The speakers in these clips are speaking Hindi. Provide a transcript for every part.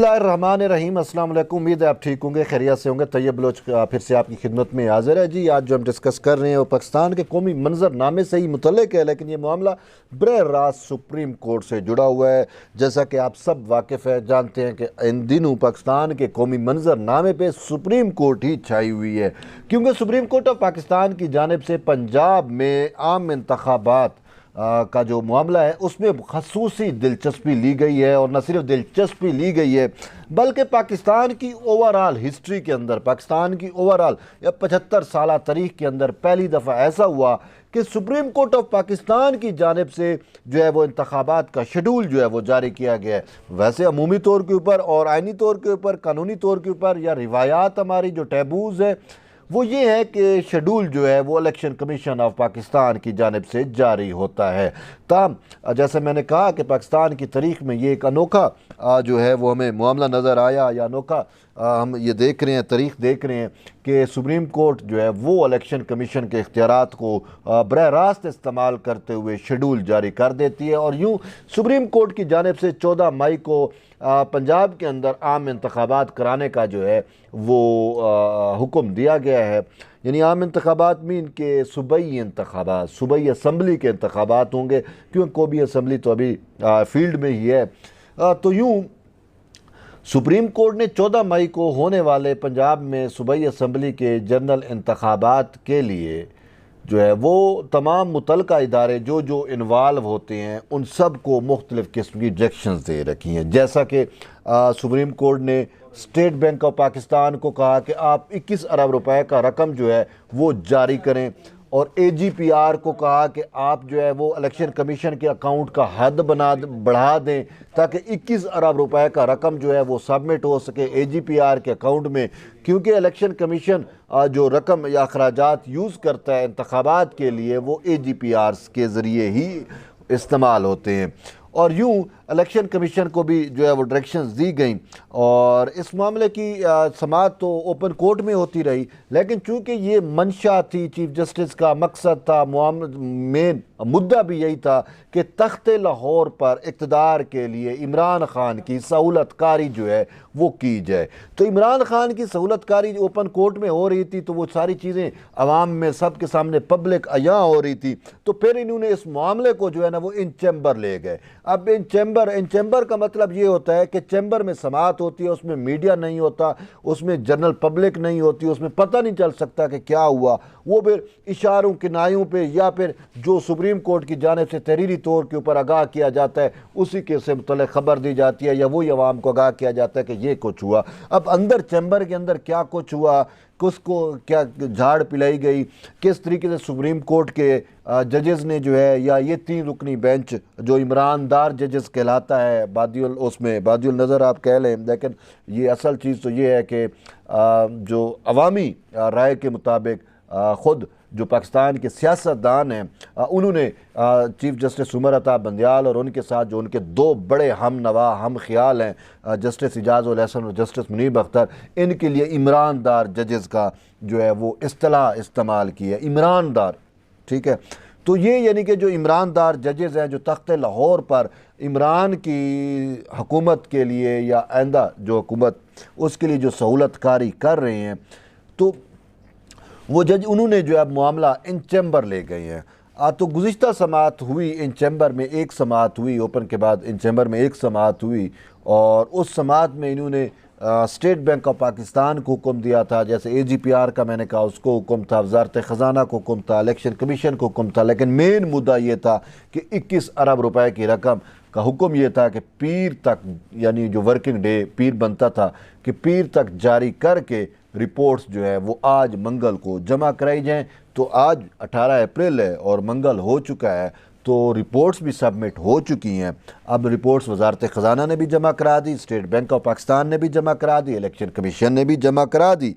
रहीम अस्सलाम वालेकुम। उम्मीद है आप ठीक होंगे, खैरियत से होंगे। तैयब बलोच फिर से आपकी खिदमत में हाजिर है जी। आज जो हम डिस्कस कर रहे हैं वो पाकिस्तान के कौमी मंजरनामे से ही मुतल्लिक है, लेकिन ये मामला बरह रास्त सुप्रीम कोर्ट से जुड़ा हुआ है। जैसा कि आप सब वाकिफ़ है, जानते हैं कि इन दिनों पाकिस्तान के कौमी मंजरनामे पर सुप्रीम कोर्ट ही छाई हुई है, क्योंकि सुप्रीम कोर्ट ऑफ पाकिस्तान की जानिब से पंजाब में आम इंतखाबात का जो मामला है उसमें खसूसी दिलचस्पी ली गई है। और न सिर्फ दिलचस्पी ली गई है बल्कि पाकिस्तान की ओवरऑल हिस्ट्री के अंदर, पाकिस्तान की ओवरऑल या 75 साल तारीख के अंदर पहली दफ़ा ऐसा हुआ कि सुप्रीम कोर्ट ऑफ पाकिस्तान की जानिब से जो है वो इंतखाबात का शेड्यूल जो है वो जारी किया गया है। वैसे अमूमी तौर के ऊपर और आइनी तौर के ऊपर, कानूनी तौर के ऊपर या रिवायात हमारी जो टैबूज़ है वो ये है कि शेड्यूल जो है वो इलेक्शन कमीशन ऑफ पाकिस्तान की जानिब से जारी होता है। ताम जैसे मैंने कहा कि पाकिस्तान की तारीख में ये एक अनोखा जो है वो हमें मामला नज़र आया, या अनोखा हम ये देख रहे हैं, तारीख देख रहे हैं कि सुप्रीम कोर्ट जो है वो इलेक्शन कमीशन के इख्तियारात को बरह रास्त इस्तेमाल करते हुए शेड्यूल जारी कर देती है। और यूँ सुप्रीम कोर्ट की जानिब से 14 मई को पंजाब के अंदर आम इंतखाबात कराने का जो है वो हुक्म दिया गया है। यानी आम इंतखाबात में इनके सूबाई इंतखाबात, सूबाई असम्बली के इंतखाबात होंगे, क्योंकि कौमी असम्बली तो अभी फील्ड में ही है। तो यूँ सुप्रीम कोर्ट ने 14 मई को होने वाले पंजाब में सूबाई असम्बली के जनरल इंतखाबात के लिए जो है वो तमाम मुतलका इदारे जो जो इन्वाल्व होते हैं उन सब को मुख्तलिफ़ किस्म की डायरेक्शंस दे रखी हैं। जैसा कि सुप्रीम कोर्ट ने स्टेट बैंक ऑफ पाकिस्तान को कहा कि आप 21 अरब रुपए का रकम जो है वो जारी करें, और AGPR को कहा कि आप जो है वो इलेक्शन कमीशन के अकाउंट का हद बढ़ा दें ताकि 21 अरब रुपए का रकम जो है वो सबमिट हो सके AGPR के अकाउंट में, क्योंकि इलेक्शन कमीशन जो रकम या अखराजात यूज़ करता है इंतखाबात के लिए वो AGPR के ज़रिए ही इस्तेमाल होते हैं। और यूँ इलेक्शन कमीशन को भी जो है वो डायरेक्शंस दी गई, और इस मामले की समाअत तो ओपन कोर्ट में होती रही, लेकिन चूँकि ये मंशा थी, चीफ जस्टिस का मकसद था, मेन मुद्दा भी यही था कि तख्त लाहौर पर इक़्तिदार के लिए इमरान खान की सहूलत कारी जो है वो की जाए। तो इमरान खान की सहूलत कारी ओपन कोर्ट में हो रही थी, तो वो सारी चीज़ें अवाम में सब के सामने पब्लिक अया हो रही थी। तो फिर इन्होंने इस मामले को जो है ना वो इन चैम्बर ले गए। अब इन चैम्बर का मतलब ये होता है कि चैम्बर में समाअत होती है, उसमें मीडिया नहीं होता, उसमें जनरल पब्लिक नहीं होती, उसमें पता नहीं चल सकता कि क्या हुआ। वो फिर इशारों किनायों पे या फिर जो सुप्रीम कोर्ट की जानिब से तहरीरी तौर के ऊपर आगाह किया जाता है उसी के से मुतल्लिक़ खबर दी जाती है, या वही अवाम को आगाह किया जाता है कि ये कुछ हुआ। अब अंदर चैम्बर के अंदर क्या कुछ हुआ, किसको क्या झाड़ पिलाई गई, किस तरीके से सुप्रीम कोर्ट के जजेस ने जो है, या ये 3 रुकनी बेंच जो ईमानदार जजेस कहलाता है, बादियुल उसमें बादियुल नज़र आप कह लें, लेकिन ये असल चीज़ तो ये है कि जो अवामी राय के मुताबिक ख़ुद जो पाकिस्तान के सियासतदान हैं उन्होंने चीफ जस्टिस उमर अता बंदियाल और उनके साथ जो उनके 2 बड़े हम नवा हम ख्याल हैं जस्टिस इजाज़ उल हसन और जस्टिस मुनीब अख्तर, इनके लिए ईमानदार जजेस का जो है वो इस्तिलाह इस्तेमाल की है, ईमानदार। ठीक है, तो ये यानी कि जो ईमानदार जजेस हैं जो तख्त लाहौर पर इमरान की हुकूमत के लिए या आइंदा जो हुकूमत उसके लिए जो सहूलत कारी कर रहे हैं, तो वो जज उन्होंने जो है मामला इन चैम्बर ले गए हैं। तो गुज़िश्ता समाअत हुई इन चैम्बर में, एक समाअत हुई ओपन के बाद इन चैम्बर में एक समाअत हुई, और उस समाअत में इन्होंने स्टेट बैंक ऑफ पाकिस्तान को हुक्म दिया था, जैसे AGPR का मैंने कहा उसको हुक्म था, वज़ारत ख़ज़ाना को हुक्म था, इलेक्शन कमीशन को हुक्म था, लेकिन मेन मुद्दा ये था कि 21 अरब रुपए की रकम का हुक्म ये था कि पीर तक, यानी जो वर्किंग डे पीर बनता था, कि पीर तक जारी करके रिपोर्ट्स जो है वो आज मंगल को जमा कराई जाएँ। तो आज 18 अप्रैल है और मंगल हो चुका है, तो रिपोर्ट्स भी सबमिट हो चुकी हैं। अब रिपोर्ट्स वज़ारत ख़ज़ाना ने भी जमा करा दी, स्टेट बैंक ऑफ पाकिस्तान ने भी जमा करा दी, इलेक्शन कमीशन ने भी जमा करा दी।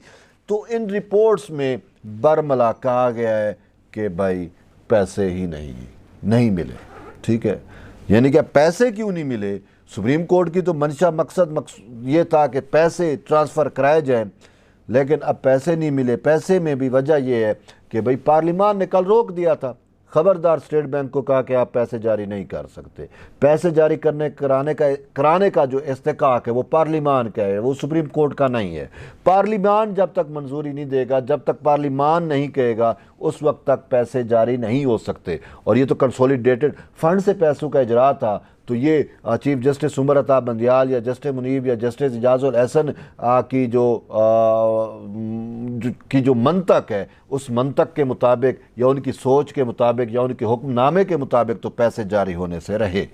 तो इन रिपोर्ट्स में बरमला कहा गया है कि भाई पैसे ही नहीं मिले। ठीक है, यानी कि पैसे क्यों नहीं मिले? सुप्रीम कोर्ट की तो मंशा मकसद ये था कि पैसे ट्रांसफ़र कराए जाएँ, लेकिन अब पैसे नहीं मिले। पैसे में भी वजह यह है कि भाई पार्लिमान ने कल रोक दिया था, ख़बरदार स्टेट बैंक को कहा कि आप पैसे जारी नहीं कर सकते। पैसे जारी कराने का जो इस्तेकाक है वो पार्लिमान का है, वो सुप्रीम कोर्ट का नहीं है। पार्लिमान जब तक मंजूरी नहीं देगा, जब तक पार्लिमान नहीं कहेगा, उस वक्त तक पैसे जारी नहीं हो सकते। और ये तो कंसोलिडेटेड फंड से पैसों का इजरा था, तो ये चीफ जस्टिस उमर अता बंदियाल या जस्टिस मुनीब या जस्टिस इजाजुल एहसन की जो मंतक है, उस मंतक के मुताबिक या उनकी सोच के मुताबिक या उनके हुक्मनामे के मुताबिक तो पैसे जारी होने से रहे।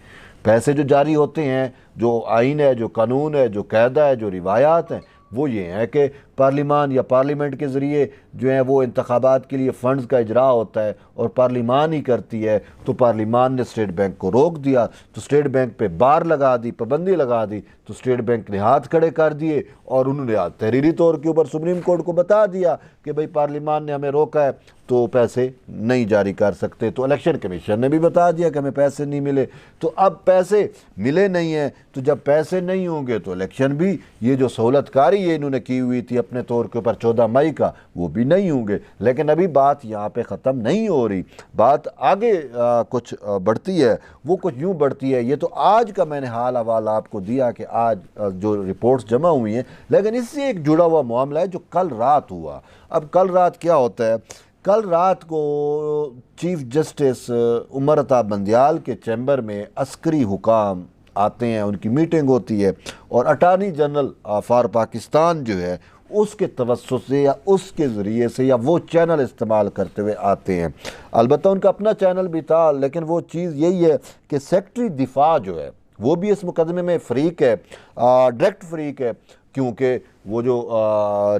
पैसे जो जारी होते हैं, जो आइन है, जो कानून है, जो कायदा है, जो रिवायात हैं, वो ये है कि पार्लिमान या पार्लियामेंट के ज़रिए जो है वो इंतखाबात के लिए फ़ंड्स का इजरा होता है और पार्लिमान ही करती है। तो पार्लिमान ने स्टेट बैंक को रोक दिया, तो स्टेट बैंक पे बार लगा दी, पाबंदी लगा दी, तो स्टेट बैंक ने हाथ खड़े कर दिए और उन्होंने आज तहरीरी तौर के ऊपर सुप्रीम कोर्ट को बता दिया कि भाई पार्लिमान ने हमें रोका है तो पैसे नहीं जारी कर सकते। तो इलेक्शन कमीशन ने भी बता दिया कि हमें पैसे नहीं मिले। तो अब पैसे मिले नहीं हैं, तो जब पैसे नहीं होंगे तो इलेक्शन भी, ये जो सहूलतकारी ये इन्होंने की हुई थी अपने तौर के ऊपर 14 मई का, वो भी नहीं होंगे। लेकिन अभी बात यहाँ पे ख़त्म नहीं हो रही, बात आगे कुछ बढ़ती है। वो कुछ यूँ बढ़ती है, ये तो आज का मैंने हाल अहवाल आपको दिया कि आज जो रिपोर्ट्स जमा हुई हैं, लेकिन इससे एक जुड़ा हुआ मामला है जो कल रात हुआ। अब कल रात क्या होता है, कल रात को चीफ जस्टिस उमर अता बंदियाल के चैम्बर में अस्करी हुकाम आते हैं, उनकी मीटिंग होती है और अटार्नी जनरल फॉर पाकिस्तान जो है उसके तवस्सुस से या उसके ज़रिए से या वो चैनल इस्तेमाल करते हुए आते हैं। अलबत्ता उनका अपना चैनल भी था, लेकिन वो चीज़ यही है कि सेक्रेटरी दिफा जो है वो भी इस मुकदमे में फ़रीक है, डायरेक्ट फ़रीक है, क्योंकि वो जो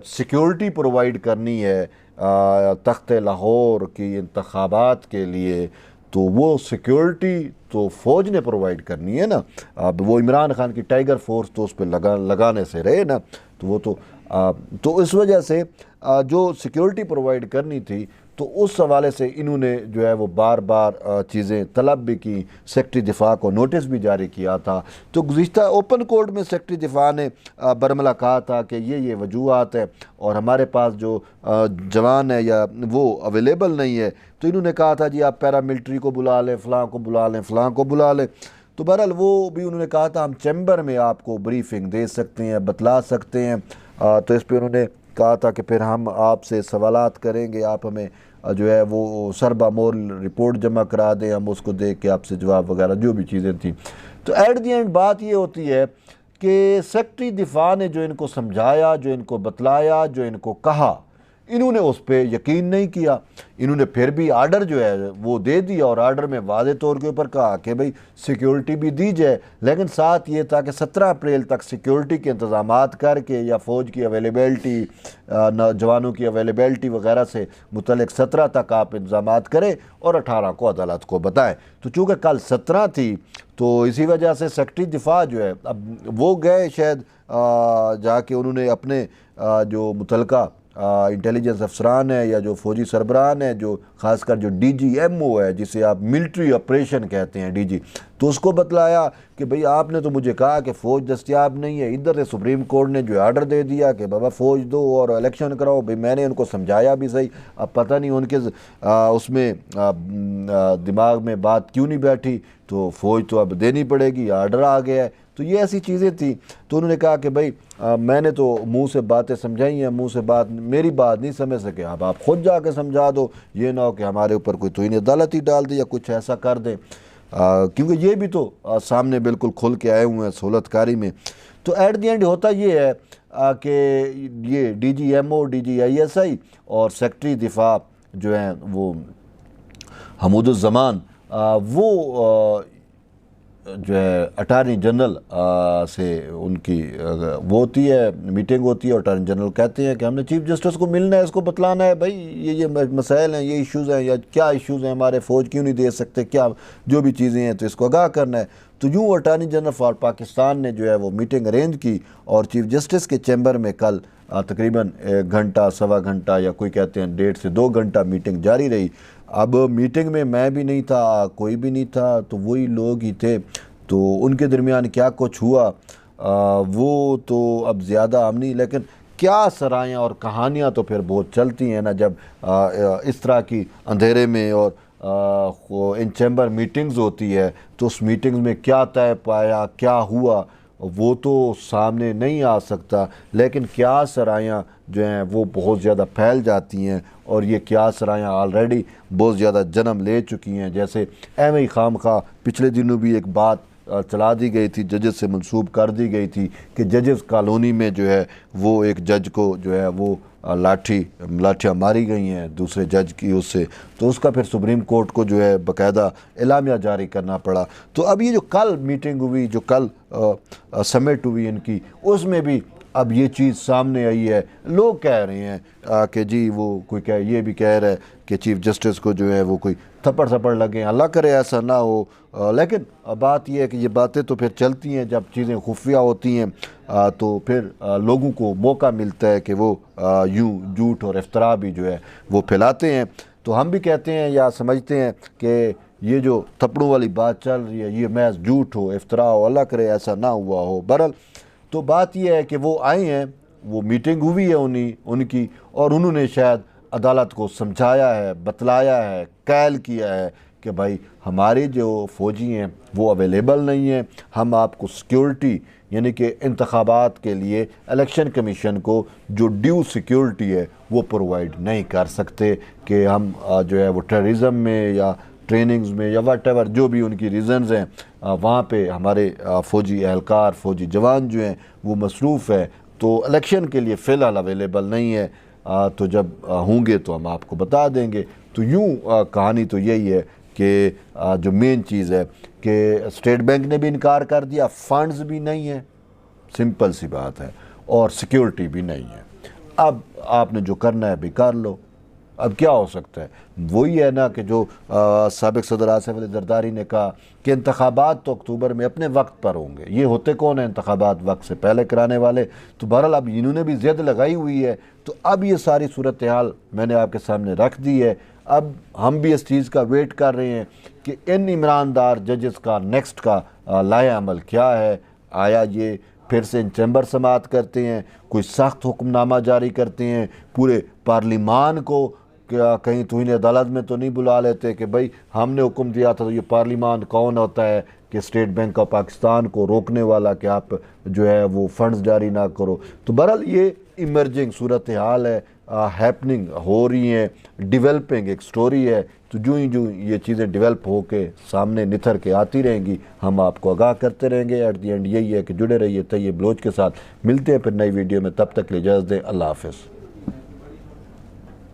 सिक्योरिटी प्रोवाइड करनी है तख्त लाहौर की इंतखाबात के लिए, तो वो सिक्योरिटी तो फ़ौज ने प्रोवाइड करनी है ना। अब वो इमरान खान की टाइगर फोर्स तो उस पर लगाने से रहे ना, तो वो तो इस वजह से जो सिक्योरिटी प्रोवाइड करनी थी, तो उस हवाले से इन्होंने जो है वो बार बार चीज़ें तलब भी की, सेक्रेटरी दिफा को नोटिस भी जारी किया था। तो गुज़िश्ता ओपन कोर्ट में सेक्रेटरी दिफा ने बरमला कहा था कि ये वजूहात है और हमारे पास जो जवान है या वो अवेलेबल नहीं है। तो इन्होंने कहा था जी आप पैरामिलिट्री को बुला लें, फ़लाँ को बुला लें, फ़लाँ को बुला लें। तो बहरहाल वो भी उन्होंने कहा था हम चैम्बर में आपको ब्रीफिंग दे सकते हैं, बतला सकते हैं। तो इस पर उन्होंने कहा था कि फिर हम आपसे सवालात करेंगे, आप हमें जो है वो सरबा मोर रिपोर्ट जमा करा दें, हम उसको देख के आपसे जवाब वगैरह जो भी चीज़ें थी। तो एट दी एंड बात ये होती है कि सेक्रेटरी दिफा ने जो इनको समझाया, जो इनको बतलाया, जो इनको कहा, इन्होंने उस पर यकीन नहीं किया। इन्होंने फिर भी आर्डर जो है वो दे दिया और आर्डर में वाज़े तौर के ऊपर कहा कि भाई सिक्योरिटी भी दी जाए, लेकिन साथ ये था कि 17 अप्रैल तक सिक्योरिटी के इंतज़ामात करके या फ़ौज की अवेलेबिलिटी, नौजवानों की अवेलेबिलिटी वगैरह से मुतल्लिक 17 तक आप इंतज़ामात करें और 18 को अदालत को बताएं। तो चूँकि कल 17 थी, तो इसी वजह से सेक्रेटरी दिफा जो है अब वो गए शायद जाके उन्होंने अपने जो मुतलका इंटेलिजेंस अफसरान है या जो फ़ौजी सरबराहान है, जो ख़ासकर जो DGMO है, जिसे आप मिलिट्री ऑपरेशन कहते हैं DG, तो उसको बतलाया कि भाई आपने तो मुझे कहा कि फ़ौज दस्तियाब नहीं है। इधर से सुप्रीम कोर्ट ने जो आर्डर दे दिया कि बाबा फ़ौज दो और इलेक्शन कराओ। भाई मैंने उनको समझाया भी सही, अब पता नहीं उनके उसमें दिमाग में बात क्यों नहीं बैठी, तो फ़ौज तो अब देनी पड़ेगी, आर्डर आ गया है। तो ये ऐसी चीज़ें थी। तो उन्होंने कहा कि भाई मैंने तो मुंह से बातें समझाई हैं, मुंह से मेरी बात नहीं समझ सके, अब आप खुद जाके समझा दो, ये ना हो कि हमारे ऊपर कोई तो इन्हें अदालत ही डाल दे या कुछ ऐसा कर दे, क्योंकि ये भी तो सामने बिल्कुल खुल के आए हुए हैं सहूलतकारी में। तो एट दी एंड होता ये है कि ये DGMO, DGISI और सेक्रेटरी दिफा जो हैं वो हमूदुज़्ज़मान, वो जो है अटार्नी जनरल से उनकी वो होती है, मीटिंग होती है और अटार्नी जनरल कहते हैं कि हमने चीफ जस्टिस को मिलना है, इसको बतलाना है भाई ये मसाइल हैं, ये इश्यूज़ हैं या क्या इश्यूज़ हैं, हमारे फ़ौज क्यों नहीं दे सकते, क्या जो भी चीज़ें हैं, तो इसको आगाह करना है। तो यूँ अटार्नी जनरल फॉर पाकिस्तान ने जो है वो मीटिंग अरेंज की और चीफ जस्टिस के चैम्बर में कल तकरीबन 1 घंटा, सवा घंटा या कोई कहते हैं 1.5 से 2 घंटा मीटिंग जारी रही। अब मीटिंग में मैं भी नहीं था, कोई भी नहीं था, तो वही लोग ही थे। तो उनके दरमियान क्या कुछ हुआ वो तो अब ज़्यादा हम नहीं, लेकिन क्या सरायाँ और कहानियाँ तो फिर बहुत चलती हैं ना, जब इस तरह की अंधेरे में और इन चैम्बर मीटिंग्स होती है तो उस मीटिंग्स में क्या तय पाया, क्या हुआ, वो तो सामने नहीं आ सकता, लेकिन क्या सरायाँ जो हैं वो बहुत ज़्यादा फैल जाती हैं और ये क्या सरायाँ ऑलरेडी बहुत ज़्यादा जन्म ले चुकी हैं। जैसे एवं ही खामखा पिछले दिनों भी एक बात चला दी गई थी, जजेस से मंसूब कर दी गई थी कि जजेस कॉलोनी में जो है वो एक जज को जो है वो लाठियाँ मारी गई हैं दूसरे जज की उससे, तो उसका फिर सुप्रीम कोर्ट को जो है बाकायदा एलामिया जारी करना पड़ा। तो अब ये जो कल मीटिंग हुई, जो कल समिट हुई इनकी, उसमें भी अब ये चीज़ सामने आई है। लोग कह रहे हैं कि जी वो कोई ये भी कह रहा है कि चीफ जस्टिस को जो है वो कोई थप्पड़ लगे, अल्लाह करे ऐसा ना हो। लेकिन बात यह है कि ये बातें तो फिर चलती हैं, जब चीज़ें खुफिया होती हैं तो फिर लोगों को मौका मिलता है कि वो यूँ झूठ और इफ्तरा भी जो है वो फैलाते हैं। तो हम भी कहते हैं या समझते हैं कि ये जो थप्पड़ों वाली बात चल रही है ये महज झूठ हो, इफ्तरा हो, अल्लाह करे ऐसा ना हुआ हो। बहरहाल तो बात यह है कि वो आए हैं, वो मीटिंग हुई है उनकी, और उन्होंने शायद अदालत को समझाया है, बतलाया है, कैल किया है कि भाई हमारे जो फ़ौजी हैं वो अवेलेबल नहीं हैं, हम आपको सिक्योरिटी यानी कि इंतखाबात के लिए इलेक्शन कमीशन को जो ड्यू सिक्योरिटी है वो प्रोवाइड नहीं कर सकते कि हम जो है वो टेररिज्म में या ट्रेनिंग्स में या वट एवर जो भी उनकी रीज़न्स हैं वहाँ पे हमारे फ़ौजी एहलकार, फ़ौजी जवान जो हैं वो मसरूफ़ है, तो इलेक्शन के लिए फ़िलहाल अवेलेबल नहीं है। तो जब होंगे तो हम आपको बता देंगे। तो यूँ कहानी तो यही है कि जो मेन चीज़ है कि स्टेट बैंक ने भी इनकार कर दिया, फ़ंड्स भी नहीं है, सिंपल सी बात है, और सिक्योरिटी भी नहीं है। अब आपने जो करना है भी कर लो, अब क्या हो सकता है। वही है ना कि जो साबिक सदर आसिफ अली जरदारी ने कहा कि इंतखाबात तो अक्टूबर में अपने वक्त पर होंगे। ये होते कौन है इंतखाबात वक्त से पहले कराने वाले। तो बहरहाल अब इन्होंने भी ज़िद लगाई हुई है, तो अब ये सारी सूरत हाल मैंने आपके सामने रख दी है। अब हम भी इस चीज़ का वेट कर रहे हैं कि इन ईमानदार जजेस का नेक्स्ट का लाया अमल क्या है। आया ये फिर से इन चैम्बर समाअत करते हैं, कोई सख्त हुक्मनामा जारी करते हैं, पूरे पार्लिमान को क्या कहीं तौहीन अदालत में तो नहीं बुला लेते कि भाई हमने हुक्म दिया था। तो ये पार्लिमान कौन होता है कि स्टेट बैंक ऑफ पाकिस्तान को रोकने वाला, कि आप जो है वो फंड्स जारी ना करो। तो बहरहाल ये इमर्जिंग सूरत हाल है, हैपनिंग हो रही हैं, डिवेलपिंग एक स्टोरी है। तो जो ये चीज़ें डिवेल्प हो के सामने निथर के आती रहेंगी, हम आपको आगाह करते रहेंगे। एट दी एंड यही है कि जुड़े रहिए तैयब बलोच के साथ। मिलते हैं फिर नई वीडियो में, तब तक ले इजाज़त दें, अल्लाह हाफ़िज़।